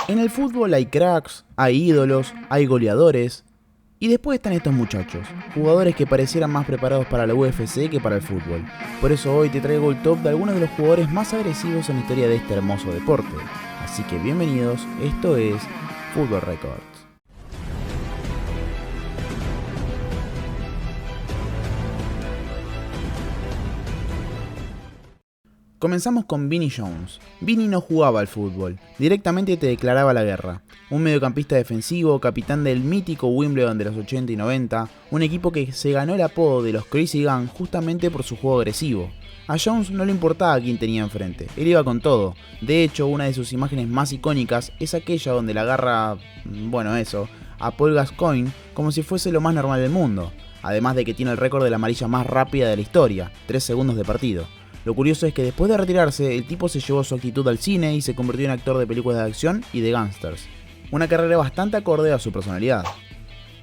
En el fútbol hay cracks, hay ídolos, hay goleadores. Y después están estos muchachos, jugadores que parecieran más preparados para la UFC que para el fútbol. Por eso hoy te traigo el top de algunos de los jugadores más agresivos en la historia de este hermoso deporte. Así que bienvenidos, esto es Football Records. Comenzamos con Vinnie Jones. Vinnie no jugaba al fútbol, directamente te declaraba la guerra. Un mediocampista defensivo, capitán del mítico Wimbledon de los 80 y 90, un equipo que se ganó el apodo de los Crazy Gang justamente por su juego agresivo. A Jones no le importaba quién tenía enfrente, él iba con todo. De hecho, una de sus imágenes más icónicas es aquella donde le agarra, a Paul Gascoigne como si fuese lo más normal del mundo. Además de que tiene el récord de la amarilla más rápida de la historia, 3 segundos de partido. Lo curioso es que después de retirarse, el tipo se llevó su actitud al cine y se convirtió en actor de películas de acción y de gángsters. Una carrera bastante acorde a su personalidad.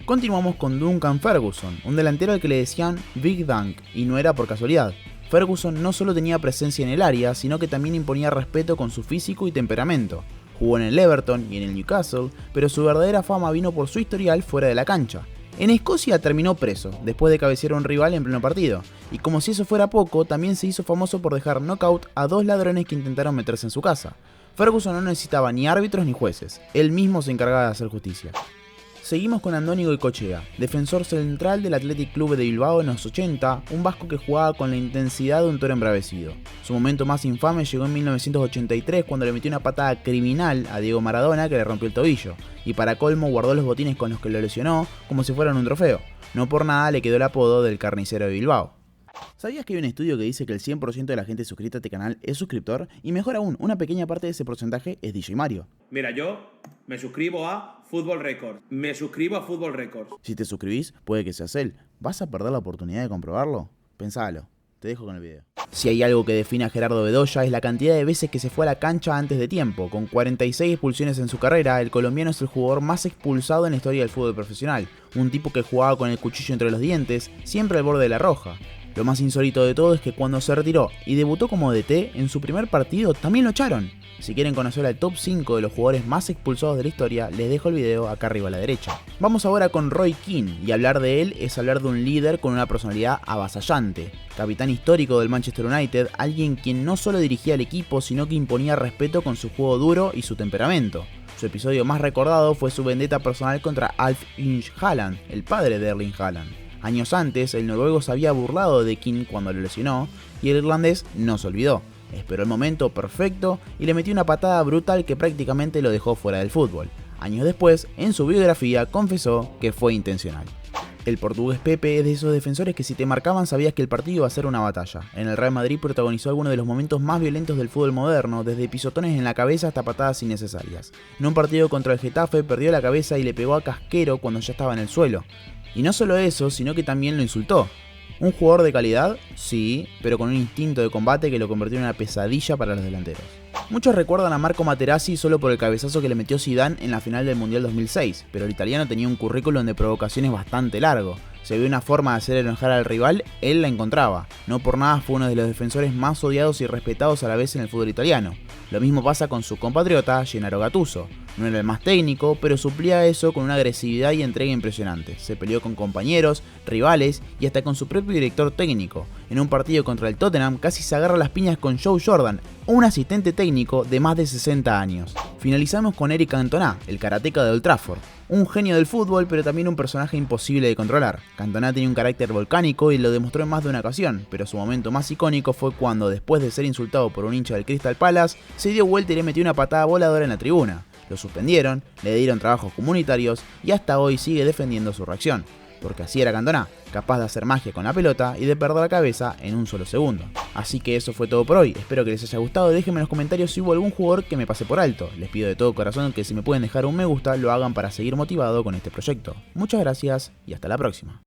Continuamos con Duncan Ferguson, un delantero al que le decían Big Dunk, y no era por casualidad. Ferguson no solo tenía presencia en el área, sino que también imponía respeto con su físico y temperamento. Jugó en el Everton y en el Newcastle, pero su verdadera fama vino por su historial fuera de la cancha. En Escocia terminó preso, después de cabecear a un rival en pleno partido, y como si eso fuera poco, también se hizo famoso por dejar knockout a 2 ladrones que intentaron meterse en su casa. Ferguson no necesitaba ni árbitros ni jueces, él mismo se encargaba de hacer justicia. Seguimos con Andoni Goicoechea, defensor central del Athletic Club de Bilbao en los 80, un vasco que jugaba con la intensidad de un toro embravecido. Su momento más infame llegó en 1983 cuando le metió una patada criminal a Diego Maradona que le rompió el tobillo, y para colmo guardó los botines con los que lo lesionó como si fueran un trofeo. No por nada le quedó el apodo del carnicero de Bilbao. ¿Sabías que hay un estudio que dice que el 100% de la gente suscrita a este canal es suscriptor? Y mejor aún, una pequeña parte de ese porcentaje es DJ Mario. Mira, yo me suscribo a Football Records. Me suscribo a Football Records. Si te suscribís, puede que seas él. ¿Vas a perder la oportunidad de comprobarlo? Pensalo. Te dejo con el video. Si hay algo que define a Gerardo Bedoya es la cantidad de veces que se fue a la cancha antes de tiempo. Con 46 expulsiones en su carrera, el colombiano es el jugador más expulsado en la historia del fútbol profesional. Un tipo que jugaba con el cuchillo entre los dientes, siempre al borde de la roja. Lo más insólito de todo es que cuando se retiró y debutó como DT, en su primer partido también lo echaron. Si quieren conocer al top 5 de los jugadores más expulsados de la historia, les dejo el video acá arriba a la derecha. Vamos ahora con Roy Keane, y hablar de él es hablar de un líder con una personalidad avasallante. Capitán histórico del Manchester United, alguien quien no solo dirigía al equipo, sino que imponía respeto con su juego duro y su temperamento. Su episodio más recordado fue su vendetta personal contra Alf Inge Haaland, el padre de Erling Haaland. Años antes, el noruego se había burlado de Keane cuando lo lesionó, y el irlandés no se olvidó. Esperó el momento perfecto y le metió una patada brutal que prácticamente lo dejó fuera del fútbol. Años después, en su biografía, confesó que fue intencional. El portugués Pepe es de esos defensores que si te marcaban sabías que el partido iba a ser una batalla. En el Real Madrid protagonizó algunos de los momentos más violentos del fútbol moderno, desde pisotones en la cabeza hasta patadas innecesarias. En un partido contra el Getafe perdió la cabeza y le pegó a Casquero cuando ya estaba en el suelo. Y no solo eso, sino que también lo insultó. ¿Un jugador de calidad? Sí, pero con un instinto de combate que lo convirtió en una pesadilla para los delanteros. Muchos recuerdan a Marco Materazzi solo por el cabezazo que le metió Zidane en la final del Mundial 2006, pero el italiano tenía un currículum de provocaciones bastante largo. Si había una forma de hacer enojar al rival, él la encontraba. No por nada fue uno de los defensores más odiados y respetados a la vez en el fútbol italiano. Lo mismo pasa con su compatriota Gennaro Gattuso. No era el más técnico, pero suplía eso con una agresividad y entrega impresionante. Se peleó con compañeros, rivales y hasta con su propio director técnico. En un partido contra el Tottenham casi se agarra las piñas con Joe Jordan, un asistente técnico de más de 60 años. Finalizamos con Eric Cantona, el karateca de Old Trafford. Un genio del fútbol, pero también un personaje imposible de controlar. Cantona tenía un carácter volcánico y lo demostró en más de una ocasión, pero su momento más icónico fue cuando, después de ser insultado por un hincha del Crystal Palace, se dio vuelta y le metió una patada voladora en la tribuna. Lo suspendieron, le dieron trabajos comunitarios y hasta hoy sigue defendiendo su reacción. Porque así era Cantona, capaz de hacer magia con la pelota y de perder la cabeza en un solo segundo. Así que eso fue todo por hoy, espero que les haya gustado, déjenme en los comentarios si hubo algún jugador que me pase por alto. Les pido de todo corazón que si me pueden dejar un me gusta lo hagan para seguir motivado con este proyecto. Muchas gracias y hasta la próxima.